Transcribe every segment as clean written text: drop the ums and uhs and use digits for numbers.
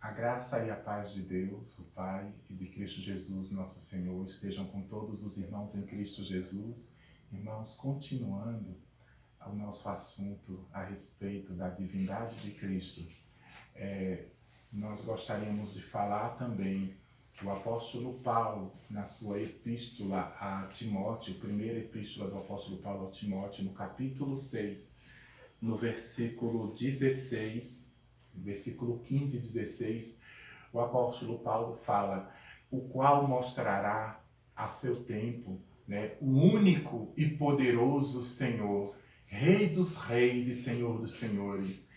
A graça e a paz de Deus, o Pai, e de Cristo Jesus, nosso Senhor, estejam com todos os irmãos em Cristo Jesus. Irmãos, continuando o nosso assunto a respeito da divindade de Cristo, nós gostaríamos de falar também que o apóstolo Paulo, na sua epístola a Timóteo, primeira epístola do apóstolo Paulo a Timóteo, no capítulo 6, no versículo 16, versículo 15 e 16, o apóstolo Paulo fala: o qual mostrará a seu tempo, o único e poderoso Senhor, Rei dos reis e Senhor dos senhores,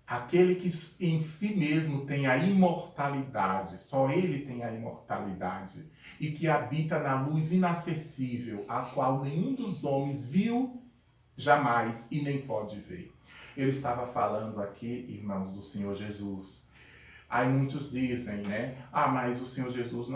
aquele que em si mesmo tem a imortalidade, só ele tem a imortalidade, e que habita na luz inacessível, a qual nenhum dos homens viu jamais e nem pode ver. Ele estava falando aqui, irmãos, do Senhor Jesus. Aí muitos dizem, mas o Senhor Jesus,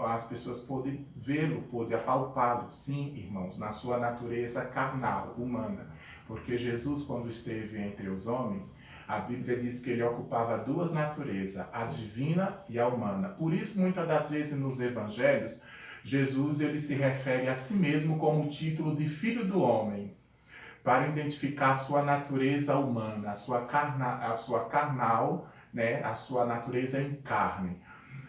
as pessoas podem vê-lo, podem apalpá-lo. Sim, irmãos, na sua natureza carnal, humana. Porque Jesus, quando esteve entre os homens, a Bíblia diz que ele ocupava duas naturezas, a divina e a humana. Por isso, muitas das vezes nos evangelhos, Jesus ele se refere a si mesmo como o título de Filho do Homem, para identificar a sua natureza humana, a sua carnal, a sua natureza em carne.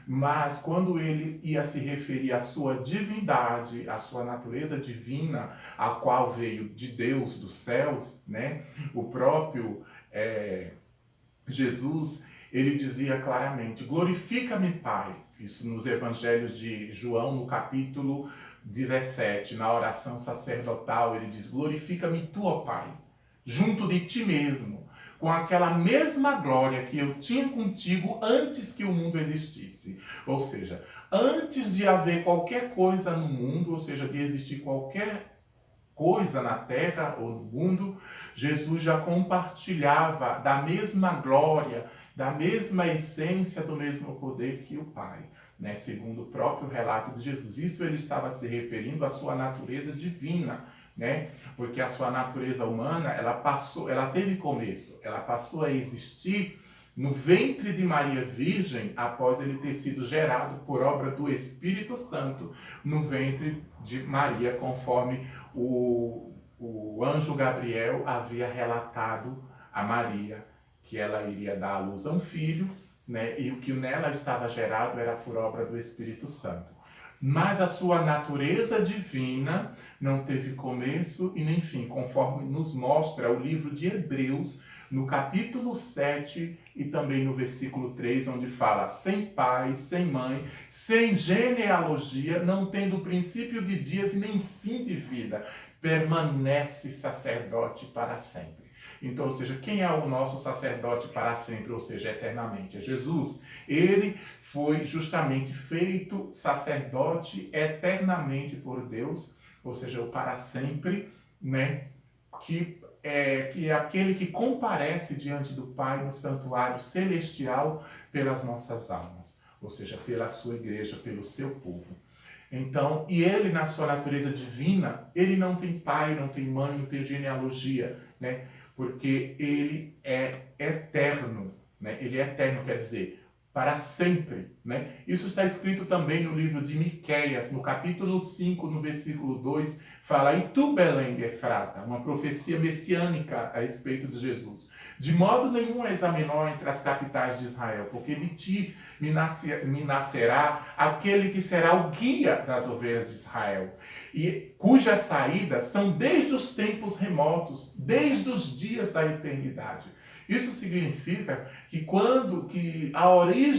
Mas quando ele ia se referir à sua divindade, à sua natureza divina, a qual veio de Deus dos céus, o próprio Jesus, ele dizia claramente: glorifica-me, Pai. Isso nos evangelhos de João, no capítulo 17, na oração sacerdotal, ele diz: glorifica-me tu, ó Pai, junto de ti mesmo, com aquela mesma glória que eu tinha contigo antes que o mundo existisse. Ou seja, antes de haver qualquer coisa no mundo, ou seja, de existir qualquer coisa na terra ou no mundo, Jesus já compartilhava da mesma glória, da mesma essência, do mesmo poder que o Pai, segundo o próprio relato de Jesus. Isso ele estava se referindo à sua natureza divina, porque a sua natureza humana, ela teve começo, ela passou a existir no ventre de Maria Virgem após ele ter sido gerado por obra do Espírito Santo no ventre de Maria, conforme o anjo Gabriel havia relatado a Maria que ela iria dar à luz a um filho, e o que nela estava gerado era por obra do Espírito Santo. Mas a sua natureza divina não teve começo e nem fim, conforme nos mostra o livro de Hebreus, no capítulo 7 e também no versículo 3, onde fala: sem pai, sem mãe, sem genealogia, não tendo princípio de dias e nem fim de vida, permanece sacerdote para sempre. Então, ou seja, quem é o nosso sacerdote para sempre, ou seja, eternamente? É Jesus. Ele foi justamente feito sacerdote eternamente por Deus, ou seja, o para sempre, que é aquele que comparece diante do Pai no santuário celestial pelas nossas almas, ou seja, pela sua igreja, pelo seu povo. Então, e ele na sua natureza divina, ele não tem pai, não tem mãe, não tem genealogia, porque ele é eterno, ele é eterno, quer dizer, para sempre, Isso está escrito também no livro de Miqueias, no capítulo 5, no versículo 2, fala: e tu, Belém de Efrata, uma profecia messiânica a respeito de Jesus. De modo nenhum és a menor entre as capitais de Israel, porque de ti me nascerá aquele que será o guia das ovelhas de Israel, e cujas saídas são desde os tempos remotos, desde os dias da eternidade. Isso significa que a origem